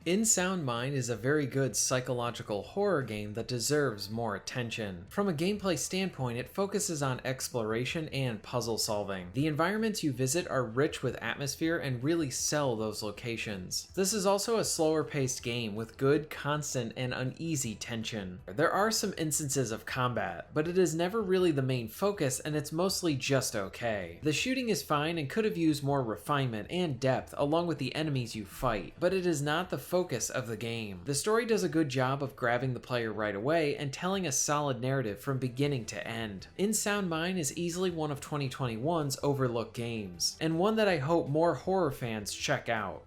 In Sound Mind is a very good psychological horror game that deserves more attention. From a gameplay standpoint, it focuses on exploration and puzzle solving. The environments you visit are rich with atmosphere and really sell those locations. This is also a slower paced game with good, constant, and uneasy tension. There are some instances of combat, but it is never really the main focus and it's mostly just okay. The shooting is fine and could have used more refinement and depth along with the enemies you fight, but it is not the focus of the game. The story does a good job of grabbing the player right away and telling a solid narrative from beginning to end. In Sound Mind is easily one of 2021's overlooked games, and one that I hope more horror fans check out.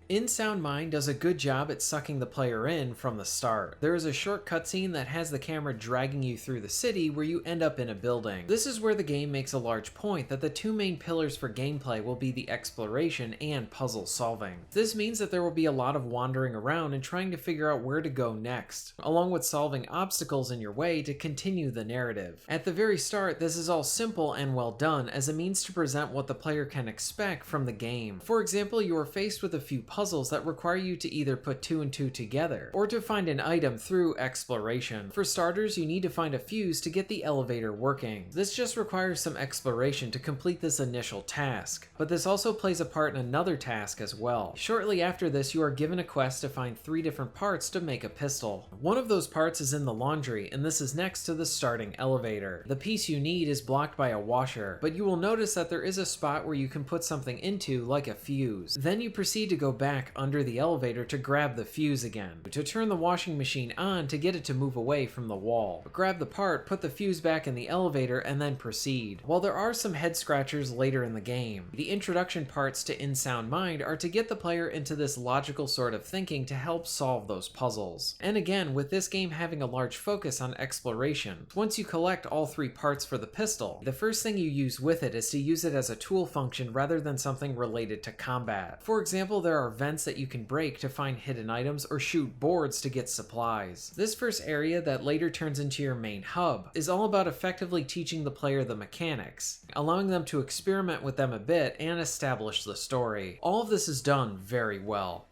In Sound Mind does a good job at sucking the player in from the start. There is a short cutscene that has the camera dragging you through the city where you end up in a building. This is where the game makes a large point that the two main pillars for gameplay will be the exploration and puzzle solving. This means that there will be a lot of wandering around and trying to figure out where to go next, along with solving obstacles in your way to continue the narrative. At the very start, this is all simple and well done as a means to present what the player can expect from the game. For example, you are faced with a few puzzles that require you to either put two and two together, or to find an item through exploration. For starters, you need to find a fuse to get the elevator working. This just requires some exploration to complete this initial task, but this also plays a part in another task as well. Shortly after this, you are given a quest to find 3 different parts to make a pistol. One of those parts is in the laundry, and this is next to the starting elevator. The piece you need is blocked by a washer, but you will notice that there is a spot where you can put something into, like a fuse. Then you proceed to go back under the elevator to grab the fuse again, to turn the washing machine on to get it to move away from the wall. Grab the part, put the fuse back in the elevator, and then proceed. While there are some head scratchers later in the game, the introduction parts to In Sound Mind are to get the player into this logical sort of thinking to help solve those puzzles. And again, with this game having a large focus on exploration, once you collect all 3 parts for the pistol, the first thing you use with it is to use it as a tool function rather than something related to combat. For example, there are vents that you can break to find hidden items or shoot boards to get supplies. This first area that later turns into your main hub is all about effectively teaching the player the mechanics, allowing them to experiment with them a bit and establish the story. All of this is done very well.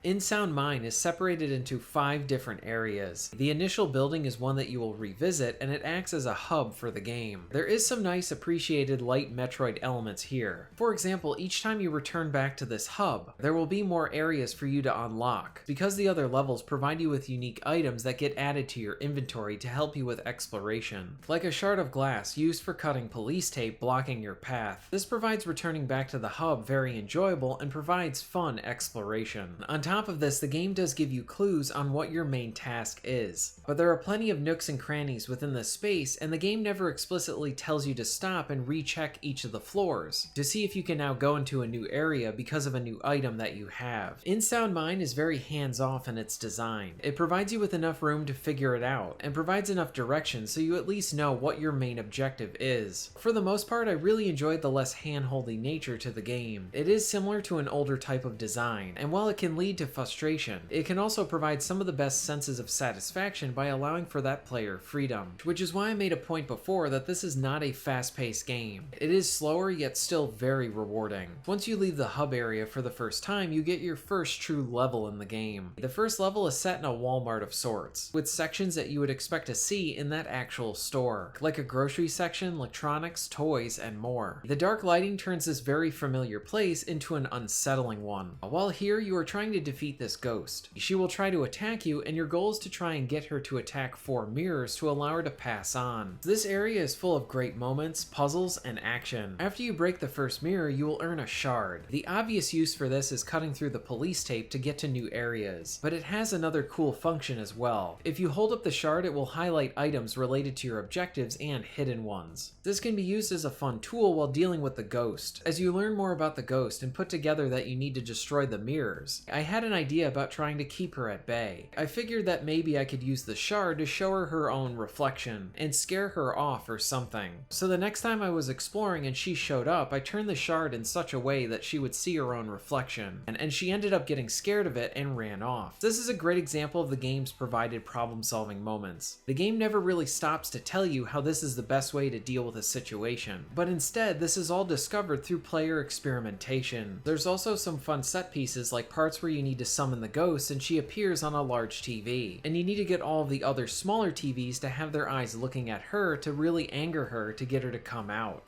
In Sound Mind is separated into 5 different areas. The initial building is one that you will revisit, and it acts as a hub for the game. There is some nice appreciated light Metroid elements here. For example, each time you return back to this hub, there will be more areas for you to unlock, because the other levels provide you with unique items that get added to your inventory to help you with exploration. Like a shard of glass used for cutting police tape blocking your path. This provides returning back to the hub very enjoyable and provides fun exploration. On top of this, the game does give you clues on what your main task is, but there are plenty of nooks and crannies within this space, and the game never explicitly tells you to stop and recheck each of the floors to see if you can now go into a new area because of a new item that you have. In Sound Mind is very hands-off in its design. It provides you with enough room to figure it out, and provides enough direction so you at least know what your main objective is. For the most part, I really enjoyed the less hand-holdy nature to the game. It is similar to an older type of design, and while it can lead to frustration, it can also provide some of the best senses of satisfaction by allowing for that player freedom, which is why I made a point before that this is not a fast-paced game. It is slower yet still very rewarding. Once you leave the hub area for the first time, you get your first true level in the game. The first level is set in a Walmart of sorts, with sections that you would expect to see in that actual store, like a grocery section, electronics, toys, and more. The dark lighting turns this very familiar place into an unsettling one. While here, you are trying to defeat this ghost. She will try to attack you, and your goal is to try and get her to attack 4 mirrors to allow her to pass on. This area is full of great moments, puzzles, and action. After you break the first mirror, you will earn a shard. The obvious use for this is cutting through the police tape to get to new areas, but it has another cool function as well. If you hold up the shard, it will highlight items related to your objectives and hidden ones. This can be used as a fun tool while dealing with the ghost. As you learn more about the ghost and put together that you need to destroy the mirrors, I had an idea about trying to keep her at bay. I figured that maybe I could use the shard to show her her own reflection and scare her off or something. So the next time I was exploring and she showed up, I turned the shard in such a way that she would see her own reflection, and she ended up getting scared of it and ran off. This is a great example of the game's provided problem-solving moments. The game never really stops to tell you how this is the best way to deal with a situation, but instead this is all discovered through player experimentation. There's also some fun set pieces like parts where you need to summon the ghost and she appears on a large TV, and you need to get all of the other smaller TVs to have their eyes looking at her to really anger her to get her to come out.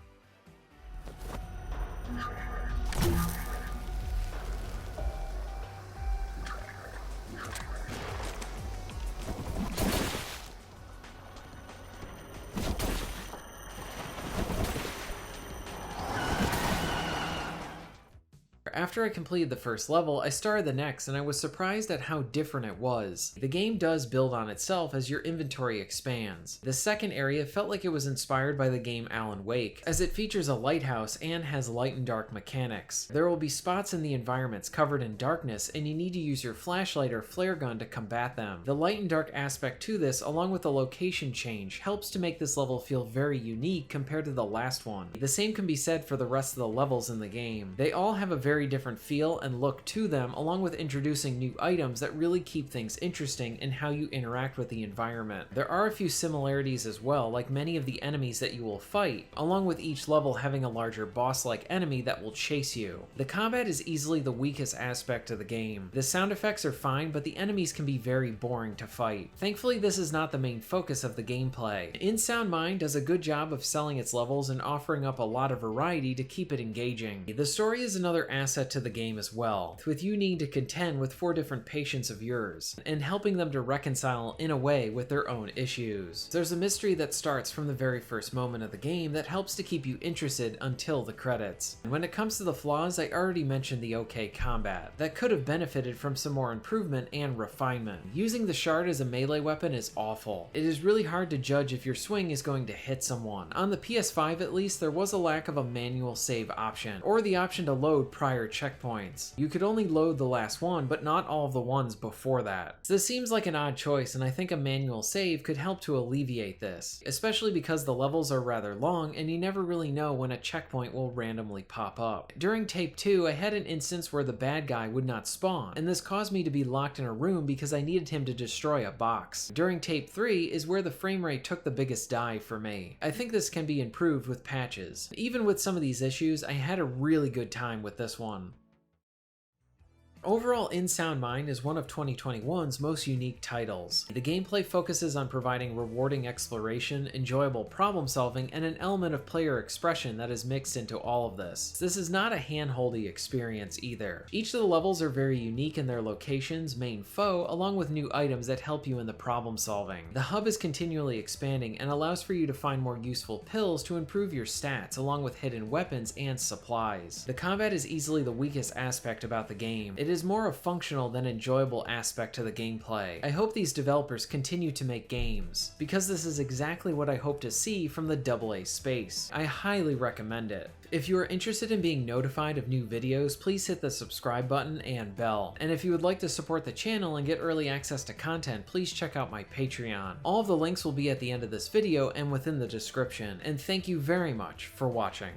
After I completed the first level, I started the next and I was surprised at how different it was. The game does build on itself as your inventory expands. The second area felt like it was inspired by the game Alan Wake, as it features a lighthouse and has light and dark mechanics. There will be spots in the environments covered in darkness, and you need to use your flashlight or flare gun to combat them. The light and dark aspect to this, along with the location change, helps to make this level feel very unique compared to the last one. The same can be said for the rest of the levels in the game. They all have a very different feel and look to them, along with introducing new items that really keep things interesting in how you interact with the environment. There are a few similarities as well, like many of the enemies that you will fight, along with each level having a larger boss-like enemy that will chase you. The combat is easily the weakest aspect of the game. The sound effects are fine, but the enemies can be very boring to fight. Thankfully, this is not the main focus of the gameplay. In Sound Mind does a good job of selling its levels and offering up a lot of variety to keep it engaging. The story is another asset to the game as well, with you needing to contend with 4 different patients of yours, and helping them to reconcile in a way with their own issues. There's a mystery that starts from the very first moment of the game that helps to keep you interested until the credits. And when it comes to the flaws, I already mentioned the okay combat. That could have benefited from some more improvement and refinement. Using the shard as a melee weapon is awful. It is really hard to judge if your swing is going to hit someone. On the PS5 at least, there was a lack of a manual save option, or the option to load prior checkpoints. You could only load the last one, but not all of the ones before that. So this seems like an odd choice, and I think a manual save could help to alleviate this, especially because the levels are rather long and you never really know when a checkpoint will randomly pop up. During Tape 2, I had an instance where the bad guy would not spawn, and this caused me to be locked in a room because I needed him to destroy a box. During Tape 3 is where the frame rate took the biggest dive for me. I think this can be improved with patches. Even with some of these issues, I had a really good time with this one. Overall, In Sound Mind is one of 2021's most unique titles. The gameplay focuses on providing rewarding exploration, enjoyable problem solving, and an element of player expression that is mixed into all of this. This is not a hand-holdy experience either. Each of the levels are very unique in their locations, main foe, along with new items that help you in the problem solving. The hub is continually expanding and allows for you to find more useful pills to improve your stats, along with hidden weapons and supplies. The combat is easily the weakest aspect about the game. It is more a functional than enjoyable aspect to the gameplay. I hope these developers continue to make games, because this is exactly what I hope to see from the AA space. I highly recommend it. If you are interested in being notified of new videos, please hit the subscribe button and bell. And if you would like to support the channel and get early access to content, please check out my Patreon. All of the links will be at the end of this video and within the description. And thank you very much for watching.